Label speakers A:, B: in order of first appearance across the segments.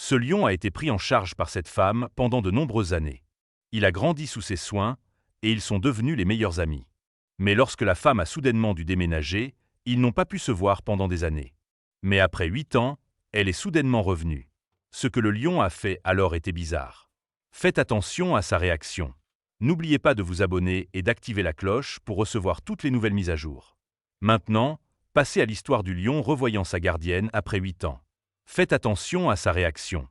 A: Ce lion a été pris en charge par cette femme pendant de nombreuses années. Il a grandi sous ses soins et ils sont devenus les meilleurs amis. Mais lorsque la femme a soudainement dû déménager, ils n'ont pas pu se voir pendant des années. Mais après 8 ans, elle est soudainement revenue. Ce que le lion a fait alors était bizarre. Faites attention à sa réaction. N'oubliez pas de vous abonner et d'activer la cloche pour recevoir toutes les nouvelles mises à jour. Maintenant, passez à l'histoire du lion revoyant sa gardienne après 8 ans. Faites attention à sa réaction.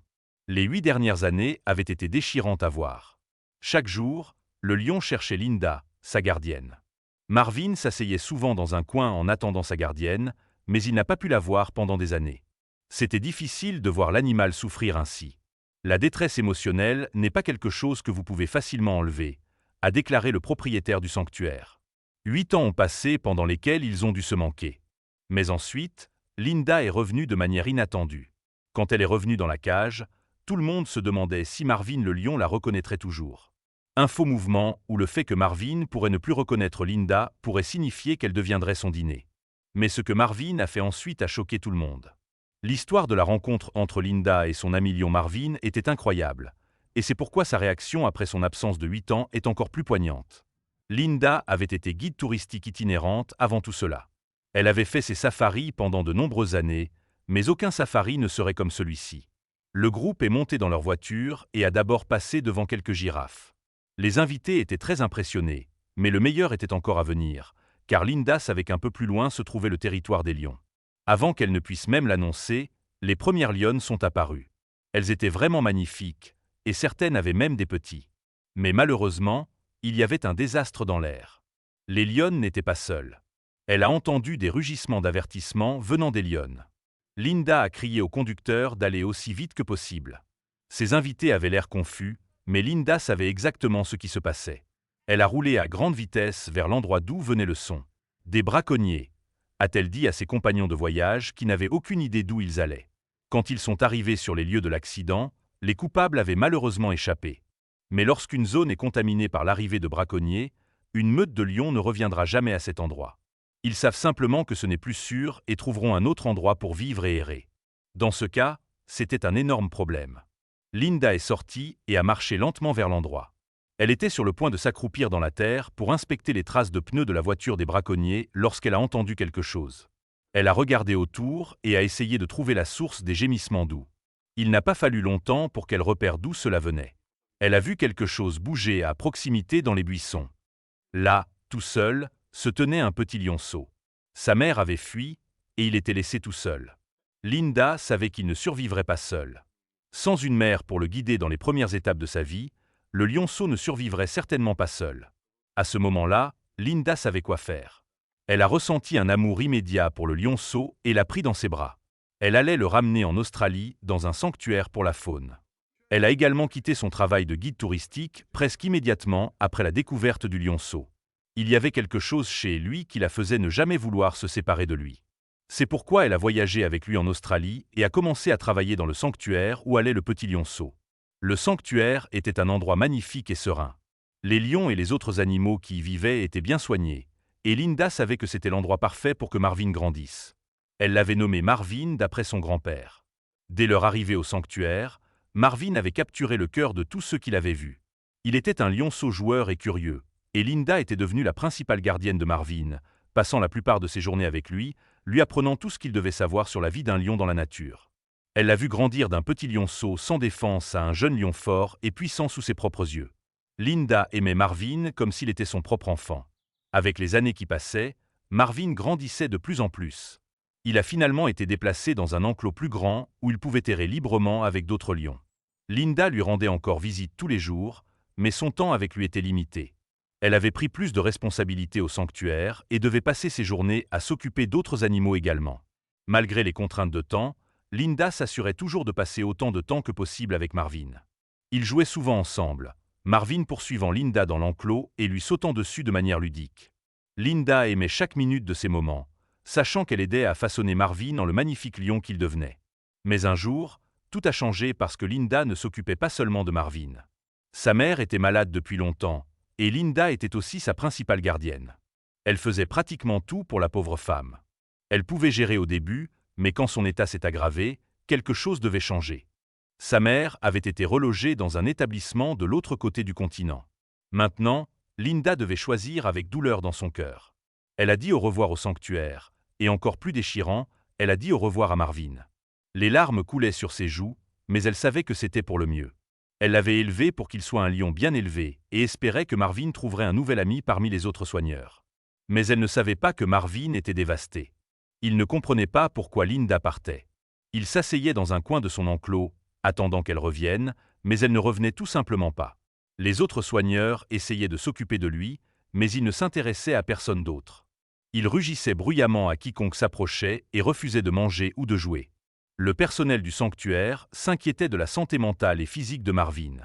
A: Les 8 dernières années avaient été déchirantes à voir. Chaque jour, le lion cherchait Linda, sa gardienne. Marvin s'asseyait souvent dans un coin en attendant sa gardienne, mais il n'a pas pu la voir pendant des années. C'était difficile de voir l'animal souffrir ainsi. La détresse émotionnelle n'est pas quelque chose que vous pouvez facilement enlever, a déclaré le propriétaire du sanctuaire. 8 ans ont passé pendant lesquels ils ont dû se manquer. Mais ensuite, Linda est revenue de manière inattendue. Quand elle est revenue dans la cage, tout le monde se demandait si Marvin le lion la reconnaîtrait toujours. Un faux mouvement ou le fait que Marvin pourrait ne plus reconnaître Linda pourrait signifier qu'elle deviendrait son dîner. Mais ce que Marvin a fait ensuite a choqué tout le monde. L'histoire de la rencontre entre Linda et son ami lion Marvin était incroyable, et c'est pourquoi sa réaction après son absence de 8 ans est encore plus poignante. Linda avait été guide touristique itinérante avant tout cela. Elle avait fait ses safaris pendant de nombreuses années, mais aucun safari ne serait comme celui-ci. Le groupe est monté dans leur voiture et a d'abord passé devant quelques girafes. Les invités étaient très impressionnés, mais le meilleur était encore à venir, car Linda savait qu'un peu plus loin se trouvait le territoire des lions. Avant qu'elle ne puisse même l'annoncer, les premières lionnes sont apparues. Elles étaient vraiment magnifiques, et certaines avaient même des petits. Mais malheureusement, il y avait un désastre dans l'air. Les lionnes n'étaient pas seules. Elle a entendu des rugissements d'avertissement venant des lionnes. Linda a crié au conducteur d'aller aussi vite que possible. Ses invités avaient l'air confus, mais Linda savait exactement ce qui se passait. Elle a roulé à grande vitesse vers l'endroit d'où venait le son. Des braconniers, a-t-elle dit à ses compagnons de voyage qui n'avaient aucune idée d'où ils allaient. Quand ils sont arrivés sur les lieux de l'accident, les coupables avaient malheureusement échappé. Mais lorsqu'une zone est contaminée par l'arrivée de braconniers, une meute de lions ne reviendra jamais à cet endroit. Ils savent simplement que ce n'est plus sûr et trouveront un autre endroit pour vivre et errer. Dans ce cas, c'était un énorme problème. Linda est sortie et a marché lentement vers l'endroit. Elle était sur le point de s'accroupir dans la terre pour inspecter les traces de pneus de la voiture des braconniers lorsqu'elle a entendu quelque chose. Elle a regardé autour et a essayé de trouver la source des gémissements doux. Il n'a pas fallu longtemps pour qu'elle repère d'où cela venait. Elle a vu quelque chose bouger à proximité dans les buissons. Là, tout seul, se tenait un petit lionceau. Sa mère avait fui et il était laissé tout seul. Linda savait qu'il ne survivrait pas seul. Sans une mère pour le guider dans les premières étapes de sa vie, le lionceau ne survivrait certainement pas seul. À ce moment-là, Linda savait quoi faire. Elle a ressenti un amour immédiat pour le lionceau et l'a pris dans ses bras. Elle allait le ramener en Australie dans un sanctuaire pour la faune. Elle a également quitté son travail de guide touristique presque immédiatement après la découverte du lionceau. Il y avait quelque chose chez lui qui la faisait ne jamais vouloir se séparer de lui. C'est pourquoi elle a voyagé avec lui en Australie et a commencé à travailler dans le sanctuaire où allait le petit lionceau. Le sanctuaire était un endroit magnifique et serein. Les lions et les autres animaux qui y vivaient étaient bien soignés, et Linda savait que c'était l'endroit parfait pour que Marvin grandisse. Elle l'avait nommé Marvin d'après son grand-père. Dès leur arrivée au sanctuaire, Marvin avait capturé le cœur de tous ceux qui l'avaient vu. Il était un lionceau joueur et curieux, et Linda était devenue la principale gardienne de Marvin, passant la plupart de ses journées avec lui apprenant tout ce qu'il devait savoir sur la vie d'un lion dans la nature. Elle l'a vu grandir d'un petit lionceau sans défense à un jeune lion fort et puissant sous ses propres yeux. Linda aimait Marvin comme s'il était son propre enfant. Avec les années qui passaient, Marvin grandissait de plus en plus. Il a finalement été déplacé dans un enclos plus grand où il pouvait errer librement avec d'autres lions. Linda lui rendait encore visite tous les jours, mais son temps avec lui était limité. Elle avait pris plus de responsabilités au sanctuaire et devait passer ses journées à s'occuper d'autres animaux également. Malgré les contraintes de temps, Linda s'assurait toujours de passer autant de temps que possible avec Marvin. Ils jouaient souvent ensemble, Marvin poursuivant Linda dans l'enclos et lui sautant dessus de manière ludique. Linda aimait chaque minute de ces moments, sachant qu'elle aidait à façonner Marvin en le magnifique lion qu'il devenait. Mais un jour, tout a changé parce que Linda ne s'occupait pas seulement de Marvin. Sa mère était malade depuis longtemps, et Linda était aussi sa principale gardienne. Elle faisait pratiquement tout pour la pauvre femme. Elle pouvait gérer au début, mais quand son état s'est aggravé, quelque chose devait changer. Sa mère avait été relogée dans un établissement de l'autre côté du continent. Maintenant, Linda devait choisir avec douleur dans son cœur. Elle a dit au revoir au sanctuaire, et encore plus déchirant, elle a dit au revoir à Marvin. Les larmes coulaient sur ses joues, mais elle savait que c'était pour le mieux. Elle l'avait élevé pour qu'il soit un lion bien élevé, et espérait que Marvin trouverait un nouvel ami parmi les autres soigneurs. Mais elle ne savait pas que Marvin était dévasté. Il ne comprenait pas pourquoi Linda partait. Il s'asseyait dans un coin de son enclos, attendant qu'elle revienne, mais elle ne revenait tout simplement pas. Les autres soigneurs essayaient de s'occuper de lui, mais il ne s'intéressait à personne d'autre. Il rugissait bruyamment à quiconque s'approchait et refusait de manger ou de jouer. Le personnel du sanctuaire s'inquiétait de la santé mentale et physique de Marvin.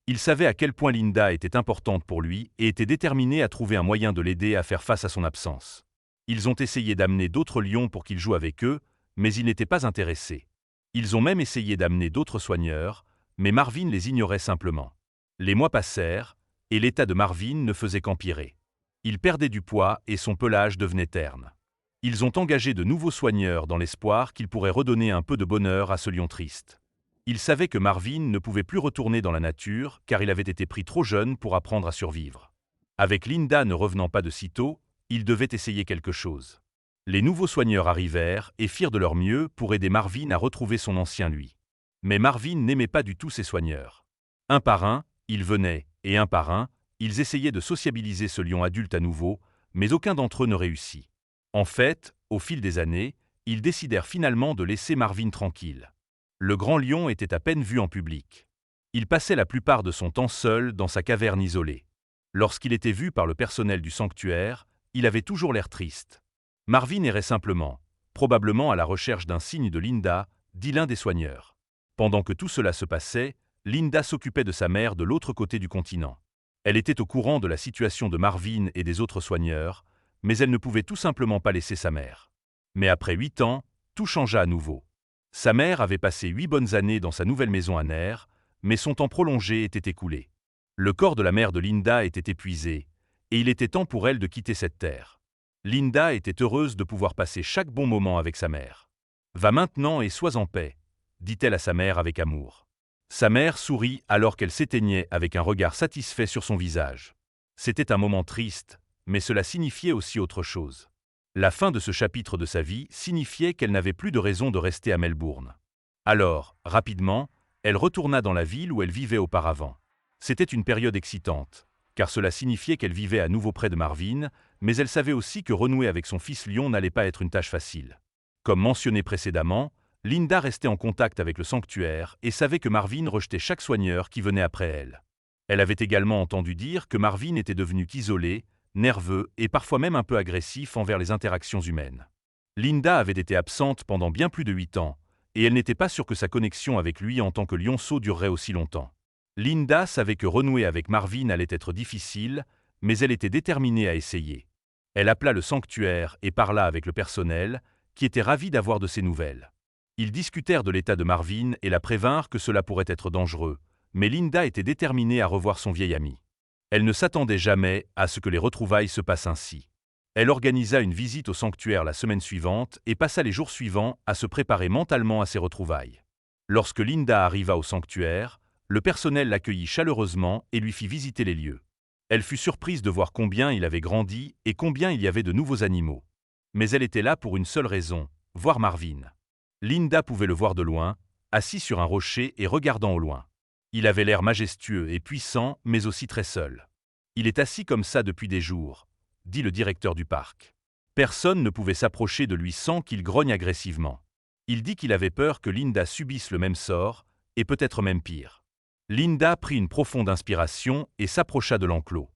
A: Il savait à quel point Linda était importante pour lui et était déterminé à trouver un moyen de l'aider à faire face à son absence. Ils ont essayé d'amener d'autres lions pour qu'il joue avec eux, mais il n'était pas intéressé. Ils ont même essayé d'amener d'autres soigneurs, mais Marvin les ignorait simplement. Les mois passèrent, et l'état de Marvin ne faisait qu'empirer. Il perdait du poids et son pelage devenait terne. Ils ont engagé de nouveaux soigneurs dans l'espoir qu'ils pourraient redonner un peu de bonheur à ce lion triste. Ils savaient que Marvin ne pouvait plus retourner dans la nature car il avait été pris trop jeune pour apprendre à survivre. Avec Linda ne revenant pas de sitôt, il devait essayer quelque chose. Les nouveaux soigneurs arrivèrent et firent de leur mieux pour aider Marvin à retrouver son ancien lui. Mais Marvin n'aimait pas du tout ces soigneurs. Un par un, ils venaient, et un par un, ils essayaient de sociabiliser ce lion adulte à nouveau, mais aucun d'entre eux ne réussit. En fait, au fil des années, ils décidèrent finalement de laisser Marvin tranquille. Le grand lion était à peine vu en public. Il passait la plupart de son temps seul dans sa caverne isolée. Lorsqu'il était vu par le personnel du sanctuaire, il avait toujours l'air triste. Marvin errait simplement, probablement à la recherche d'un signe de Linda, dit l'un des soigneurs. Pendant que tout cela se passait, Linda s'occupait de sa mère de l'autre côté du continent. Elle était au courant de la situation de Marvin et des autres soigneurs, mais elle ne pouvait tout simplement pas laisser sa mère. Mais après 8 ans, tout changea à nouveau. Sa mère avait passé 8 bonnes années dans sa nouvelle maison à Nair, mais son temps prolongé était écoulé. Le corps de la mère de Linda était épuisé, et il était temps pour elle de quitter cette terre. Linda était heureuse de pouvoir passer chaque bon moment avec sa mère. « Va maintenant et sois en paix », dit-elle à sa mère avec amour. Sa mère sourit alors qu'elle s'éteignait avec un regard satisfait sur son visage. C'était un moment triste, mais cela signifiait aussi autre chose. La fin de ce chapitre de sa vie signifiait qu'elle n'avait plus de raison de rester à Melbourne. Alors, rapidement, elle retourna dans la ville où elle vivait auparavant. C'était une période excitante, car cela signifiait qu'elle vivait à nouveau près de Marvin, mais elle savait aussi que renouer avec son fils lion n'allait pas être une tâche facile. Comme mentionné précédemment, Linda restait en contact avec le sanctuaire et savait que Marvin rejetait chaque soigneur qui venait après elle. Elle avait également entendu dire que Marvin était devenu isolé, nerveux et parfois même un peu agressif envers les interactions humaines. Linda avait été absente pendant bien plus de 8 ans, et elle n'était pas sûre que sa connexion avec lui en tant que lionceau durerait aussi longtemps. Linda savait que renouer avec Marvin allait être difficile, mais elle était déterminée à essayer. Elle appela le sanctuaire et parla avec le personnel, qui était ravi d'avoir de ses nouvelles. Ils discutèrent de l'état de Marvin et la prévinrent que cela pourrait être dangereux, mais Linda était déterminée à revoir son vieil ami. Elle ne s'attendait jamais à ce que les retrouvailles se passent ainsi. Elle organisa une visite au sanctuaire la semaine suivante et passa les jours suivants à se préparer mentalement à ces retrouvailles. Lorsque Linda arriva au sanctuaire, le personnel l'accueillit chaleureusement et lui fit visiter les lieux. Elle fut surprise de voir combien il avait grandi et combien il y avait de nouveaux animaux. Mais elle était là pour une seule raison, voir Marvin. Linda pouvait le voir de loin, assis sur un rocher et regardant au loin. Il avait l'air majestueux et puissant, mais aussi très seul. Il est assis comme ça depuis des jours, dit le directeur du parc. Personne ne pouvait s'approcher de lui sans qu'il grogne agressivement. Il dit qu'il avait peur que Linda subisse le même sort, et peut-être même pire. Linda prit une profonde inspiration et s'approcha de l'enclos.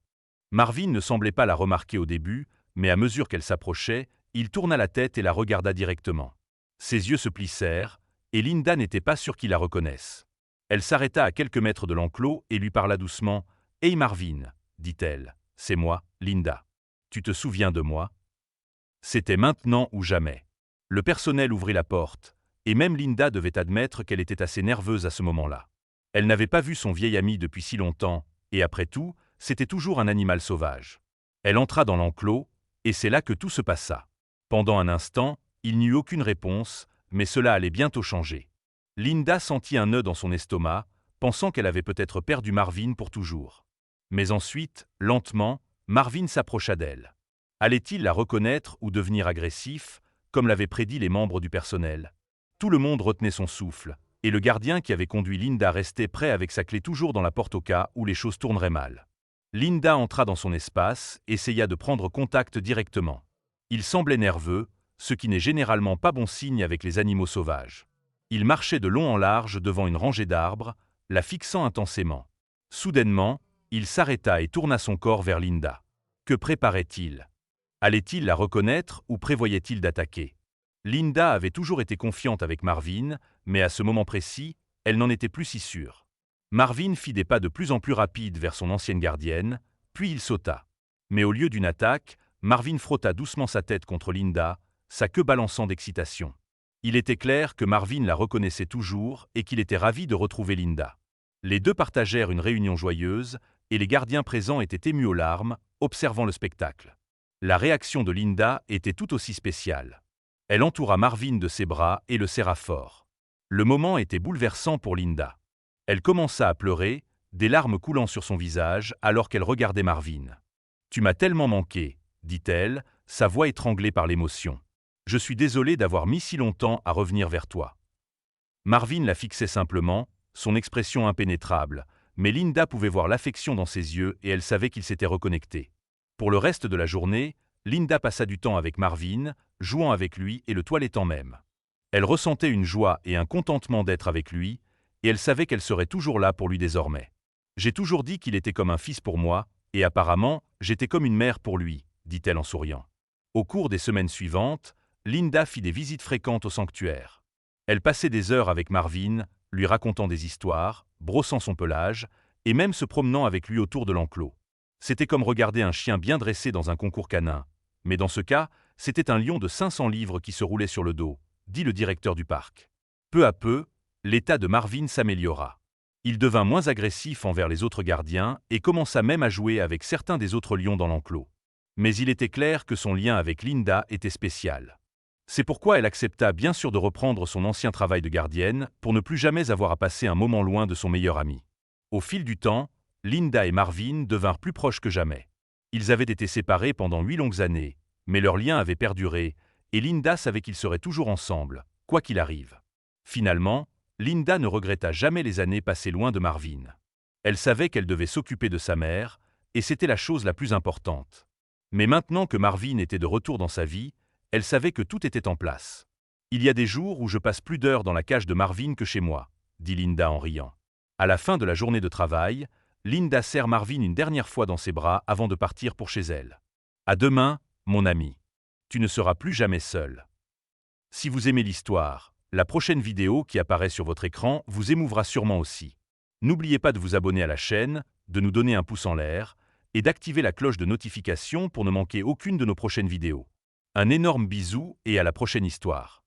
A: Marvin ne semblait pas la remarquer au début, mais à mesure qu'elle s'approchait, il tourna la tête et la regarda directement. Ses yeux se plissèrent, et Linda n'était pas sûre qu'il la reconnaisse. Elle s'arrêta à quelques mètres de l'enclos et lui parla doucement. « Hey Marvin, dit-elle, c'est moi, Linda. Tu te souviens de moi ?» C'était maintenant ou jamais. Le personnel ouvrit la porte, et même Linda devait admettre qu'elle était assez nerveuse à ce moment-là. Elle n'avait pas vu son vieil ami depuis si longtemps, et après tout, c'était toujours un animal sauvage. Elle entra dans l'enclos, et c'est là que tout se passa. Pendant un instant, il n'y eut aucune réponse, mais cela allait bientôt changer. Linda sentit un nœud dans son estomac, pensant qu'elle avait peut-être perdu Marvin pour toujours. Mais ensuite, lentement, Marvin s'approcha d'elle. Allait-il la reconnaître ou devenir agressif, comme l'avaient prédit les membres du personnel? Tout le monde retenait son souffle, et le gardien qui avait conduit Linda restait prêt avec sa clé toujours dans la porte au cas où les choses tourneraient mal. Linda entra dans son espace, essaya de prendre contact directement. Il semblait nerveux, ce qui n'est généralement pas bon signe avec les animaux sauvages. Il marchait de long en large devant une rangée d'arbres, la fixant intensément. Soudainement, il s'arrêta et tourna son corps vers Linda. Que préparait-il? Allait-il la reconnaître ou prévoyait-il d'attaquer? Linda avait toujours été confiante avec Marvin, mais à ce moment précis, elle n'en était plus si sûre. Marvin fit des pas de plus en plus rapides vers son ancienne gardienne, puis il sauta. Mais au lieu d'une attaque, Marvin frotta doucement sa tête contre Linda, sa queue balançant d'excitation. Il était clair que Marvin la reconnaissait toujours et qu'il était ravi de retrouver Linda. Les deux partagèrent une réunion joyeuse, et les gardiens présents étaient émus aux larmes, observant le spectacle. La réaction de Linda était tout aussi spéciale. Elle entoura Marvin de ses bras et le serra fort. Le moment était bouleversant pour Linda. Elle commença à pleurer, des larmes coulant sur son visage alors qu'elle regardait Marvin. « Tu m'as tellement manqué », dit-elle, sa voix étranglée par l'émotion. « Je suis désolée d'avoir mis si longtemps à revenir vers toi. » Marvin la fixait simplement, son expression impénétrable, mais Linda pouvait voir l'affection dans ses yeux et elle savait qu'il s'était reconnecté. Pour le reste de la journée, Linda passa du temps avec Marvin, jouant avec lui et le toilettant même. Elle ressentait une joie et un contentement d'être avec lui, et elle savait qu'elle serait toujours là pour lui désormais. « J'ai toujours dit qu'il était comme un fils pour moi, et apparemment, j'étais comme une mère pour lui, » dit-elle en souriant. Au cours des semaines suivantes, Linda fit des visites fréquentes au sanctuaire. Elle passait des heures avec Marvin, lui racontant des histoires, brossant son pelage, et même se promenant avec lui autour de l'enclos. C'était comme regarder un chien bien dressé dans un concours canin. Mais dans ce cas, c'était un lion de 500 livres qui se roulait sur le dos, dit le directeur du parc. Peu à peu, l'état de Marvin s'améliora. Il devint moins agressif envers les autres gardiens et commença même à jouer avec certains des autres lions dans l'enclos. Mais il était clair que son lien avec Linda était spécial. C'est pourquoi elle accepta bien sûr de reprendre son ancien travail de gardienne pour ne plus jamais avoir à passer un moment loin de son meilleur ami. Au fil du temps, Linda et Marvin devinrent plus proches que jamais. Ils avaient été séparés pendant 8 longues années, mais leur lien avait perduré, et Linda savait qu'ils seraient toujours ensemble, quoi qu'il arrive. Finalement, Linda ne regretta jamais les années passées loin de Marvin. Elle savait qu'elle devait s'occuper de sa mère, et c'était la chose la plus importante. Mais maintenant que Marvin était de retour dans sa vie, elle savait que tout était en place. « Il y a des jours où je passe plus d'heures dans la cage de Marvin que chez moi, » dit Linda en riant. À la fin de la journée de travail, Linda serre Marvin une dernière fois dans ses bras avant de partir pour chez elle. « À demain, mon ami. Tu ne seras plus jamais seul. » Si vous aimez l'histoire, la prochaine vidéo qui apparaît sur votre écran vous émouvra sûrement aussi. N'oubliez pas de vous abonner à la chaîne, de nous donner un pouce en l'air et d'activer la cloche de notification pour ne manquer aucune de nos prochaines vidéos. Un énorme bisou et à la prochaine histoire.